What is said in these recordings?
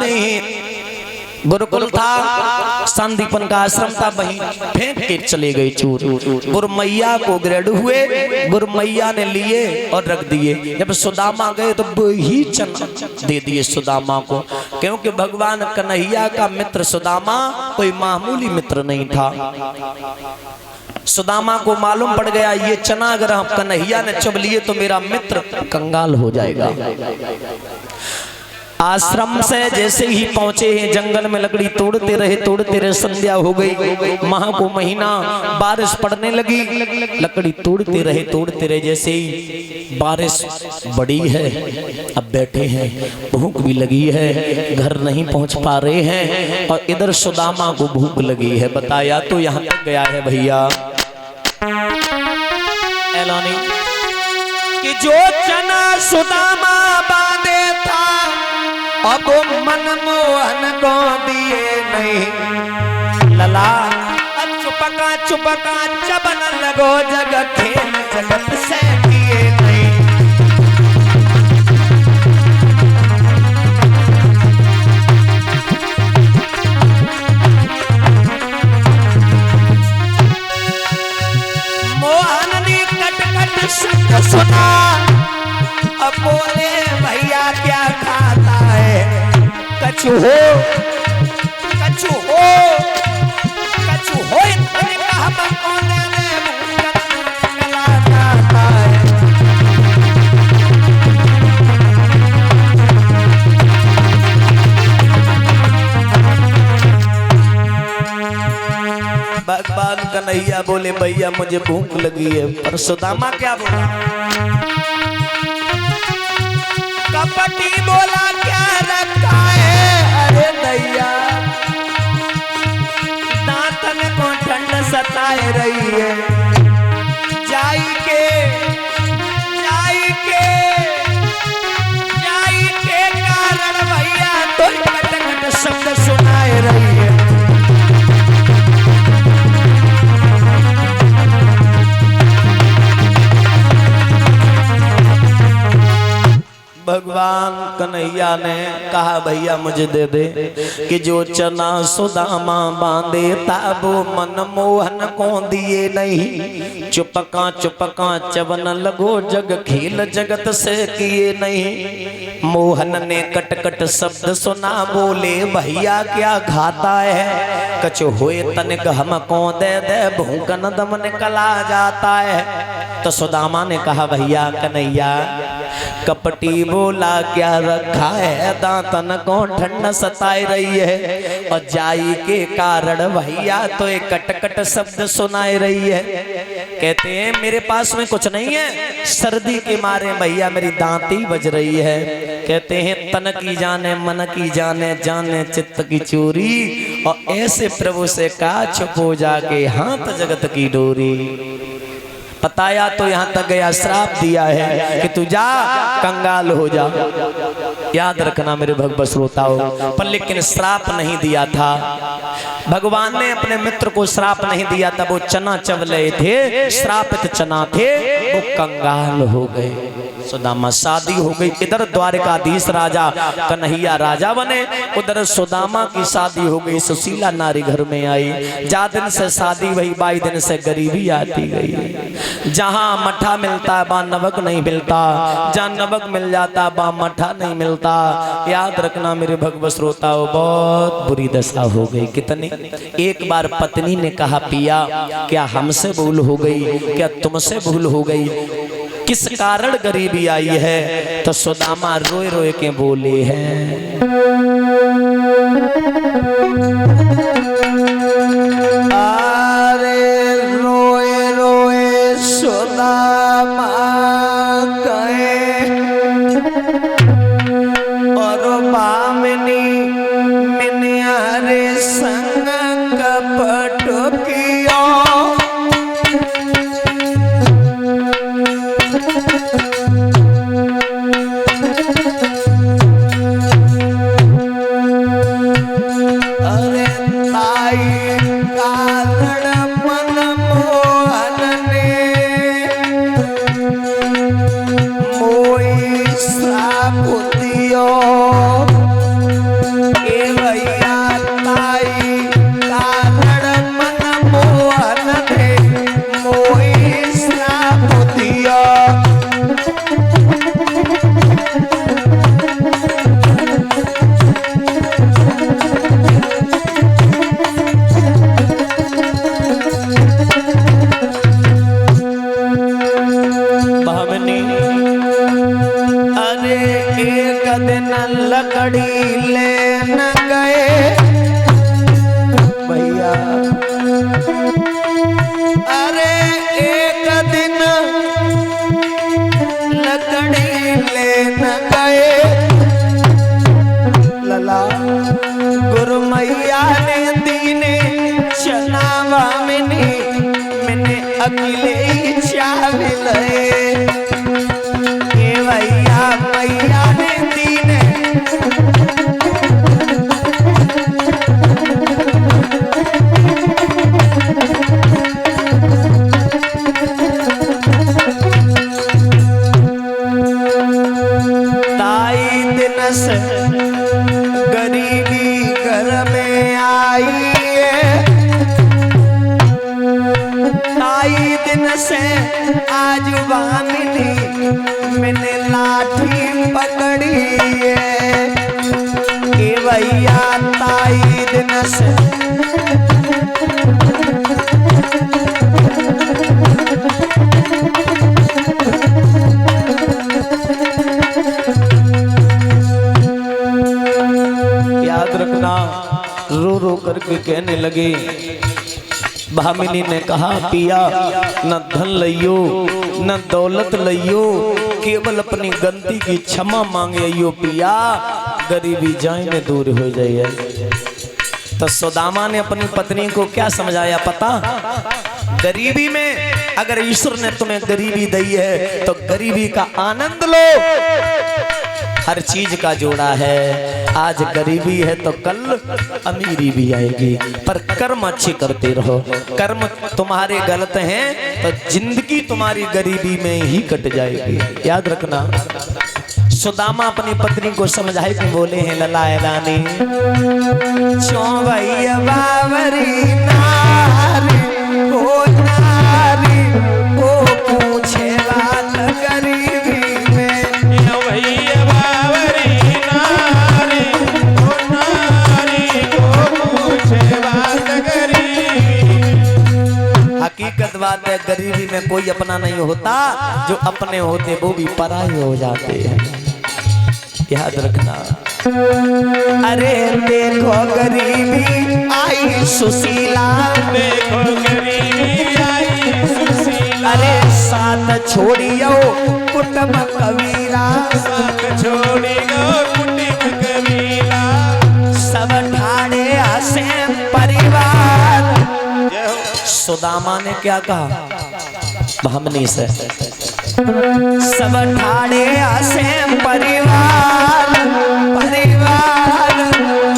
में ही गुरुकुल था, संदीपन का आश्रम था, वहीं फेंक के चले गए चूर। गुरमैया को ग्रेड हुए, गुरमैया ने लिए और रख दिए। जब सुदामा गए तो वही चना दे दिए सुदामा को, क्योंकि भगवान कन्हैया का मित्र सुदामा कोई मामूली मित्र नहीं था। सुदामा को मालूम पड़ गया ये चना अगर हम कन्हैया ने चुभ लिए तो मेरा मित्र कंगाल हो जाएगा। आश्रम से जैसे ही पहुंचे हैं जंगल में लकड़ी तोड़ते रहे, संध्या हो गई। माह को महीना, बारिश पड़ने लगी, लकड़ी तोड़ते रहे। जैसे ही बारिश बड़ी है, अब बैठे हैं, भूख भी लगी है, घर नहीं पहुंच पा रहे हैं और इधर सुदामा को भूख लगी है। बताया तो यहाँ तक गया है भैया एलानी कि जो चना सुदामा बांधे था अब मनमोहन को दिए नहीं। लला चुपका चबन लगो जग खेल जगत से दिए नहीं। मोहन ने कट शब्द सुना, अब बोले भैया क्या खाता है? कछु हो भगवान कन्हैया बोले भैया मुझे भूख लगी है। पर सुदामा क्या बोला? कपटी बोला क्या रखा है? अरे नैया दांतन को ठंड सताए रही है। जाई के कारण भैया तो कट शब्द सुनाए रही है। भगवान कन्हैया ने कहा भैया मुझे दे दे कि जो चना सुदामा बांधे था वो मनमोहन को दिए नहीं। चुपका चवन लगो जग खेल जगत से किए नहीं। मोहन ने कट शब्द सुना, बोले भैया क्या खाता है? कछ हुए तनिक हमको दे दे, भूखन दम निकला जाता है। तो सुदामा ने कहा भैया कन्हैया कपटी बोला क्या रखा है? दांतन को ठंड सताए रही है और जाई के कारण भैया तो एक कट शब्द सुनाए रही है। कहते हैं मेरे पास में कुछ नहीं है, सर्दी के मारे भैया मेरी दांती बज रही है। कहते हैं तन की जाने मन की जाने, जाने चित्त की चोरी, और ऐसे प्रभु से का छुपो जाके हाथ जगत की डोरी। बताया तो यहाँ तक गया, श्राप दिया है कि तू जा कंगाल हो जा। याद रखना मेरे भगवत श्रोताओ, पर लेकिन श्राप नहीं दिया था भगवान ने, अपने मित्र को श्राप नहीं दिया था। वो चना चवले थे, श्रापित चना थे, वो कंगाल हो गए। सुदामा शादी हो गई। इधर द्वारकाधीश राजा कन्हैया राजा बने, उधर सुदामा की शादी हो गई। सुशीला नारी घर में आई। जा दिन से शादी वही 22 दिन से गरीबी आती गई। जहाँ मठा मिलता बा नवक नहीं मिलता, जहाँ नवक मिल जाता बा मठा नहीं मिलता। याद रखना मेरे भगवत श्रोताओ, बहुत बुरी दशा हो गई। कितनी? एक बार पत्नी ने कहा पिया क्या हमसे भूल हो गई, क्या तुमसे भूल हो गई, किस कारण गरीबी आई है? तो सुदामा रोए रोए के बोले हैं अरे रोए रोए सुदामा गए और बामनी मिनियारे संग कपट किया। लेने गए भैया। अरे एक दिन लकड़ी लेने गए लला गुरु मैया ने दीने चनावा मैंने अकेले ही चावल भैया मैया ने दीने ताई दिन से गरीबी घर में आई है। ताई दिन से आज वामिनी मैंने लाठी पकड़ी है कि भैया ताई दिन से याद रखना। रो रो करके कहने लगे भामिनी ने कहा पिया न धन लियो न दौलत लियो केवल अपनी गलती की क्षमा मांगे पिया गरीबी जाए में दूर हो जाए। तो सुदामा ने अपनी पत्नी को क्या समझाया पता? गरीबी में अगर ईश्वर ने तुम्हें गरीबी दी है तो गरीबी का आनंद लो। हर चीज का जोड़ा है। आज गरीबी है तो कल अमीरी भी आएगी, पर कर्म अच्छे करते रहो। कर्म तुम्हारे गलत हैं तो जिंदगी तुम्हारी गरीबी में ही कट जाएगी। याद रखना। सुदामा अपनी पत्नी को समझाए कि बोले हैं ललाए रानी चो भैया बावरी नारी ओ पूछे बात गरीबी में भैया बावरी नारी को पूछे बात गरीबी। हकीकत बात है गरीबी में कोई अपना नहीं होता, जो अपने होते वो भी पराये हो जाते हैं। याद रखना। अरे देखो गरीबी आई सुशीला देखो गरीबी आई सुशीला। अरे साथ छोड़ियो कुटुंब कबीरा साथ छोड़ियो कुटुंब कबीरा सब ठाणे हंसे परिवार। सुदामा ने क्या कहा भामिनी से? सब ठाणे हंसे परिवार परिवार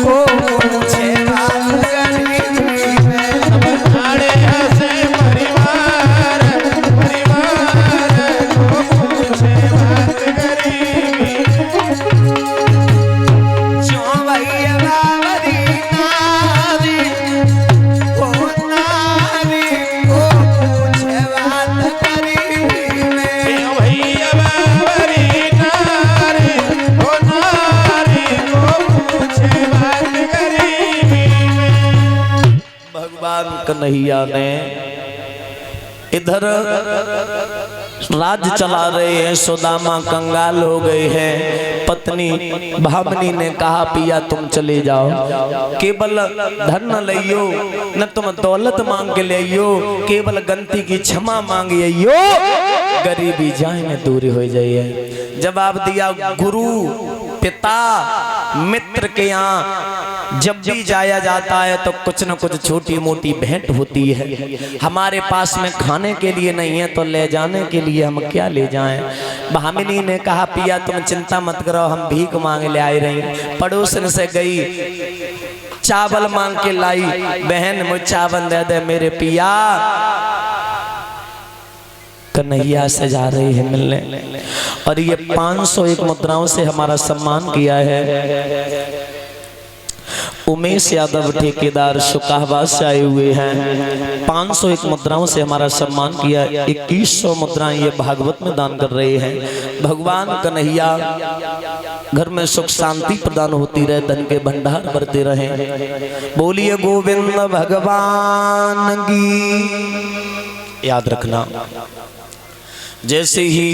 को पूछे बात गरीबी में। सब ठाणे हंसे परिवार परिवार को पूछे बात गरीबी। जो भैया बावरी नारी को पूछे बात गरीबी में। भैया बावरी नारी को पूछे बात गरीबी में। भगवान कन्हैया ने इधर राज चला रहे हैं। सुदामा कंगाल हो गए हैं। पत्नी भामिनी ने कहा पिया तुम चले जाओ, केवल धन न लियो न तुम दौलत मांग के लियो, केवल गलती की क्षमा मांगियो गरीबी जाए में दूरी हो जाइए। जवाब दिया गुरु पिता मित्र के यहाँ जब भी जाया जाता है तो कुछ न कुछ छोटी मोटी भेंट होती है। हमारे पास में खाने के लिए नहीं है तो ले जाने के लिए हम क्या ले जाएं। भामिनी ने कहा पिया तुम चिंता मत करो, हम भीख मांग ले आए रही। पड़ोसन से गई चावल मांग के लाई, बहन मुझे चावल दे दे मेरे पिया। कन्हैया से जा रही है मिलने और ये 501 मुद्राओं से हमारा सम्मान किया है। उमेश यादव ठेकेदार शुकाहबाद से आए हुए हैं। 501 मुद्राओं से हमारा सम्मान किया। 2100 मुद्राएं ये भागवत में दान कर रहे हैं। भगवान कन्हैया घर में सुख शांति प्रदान होती रहे, धन के भंडार बढ़ते रहे। बोलिए गोविंद भगवान की। याद रखना जैसे ही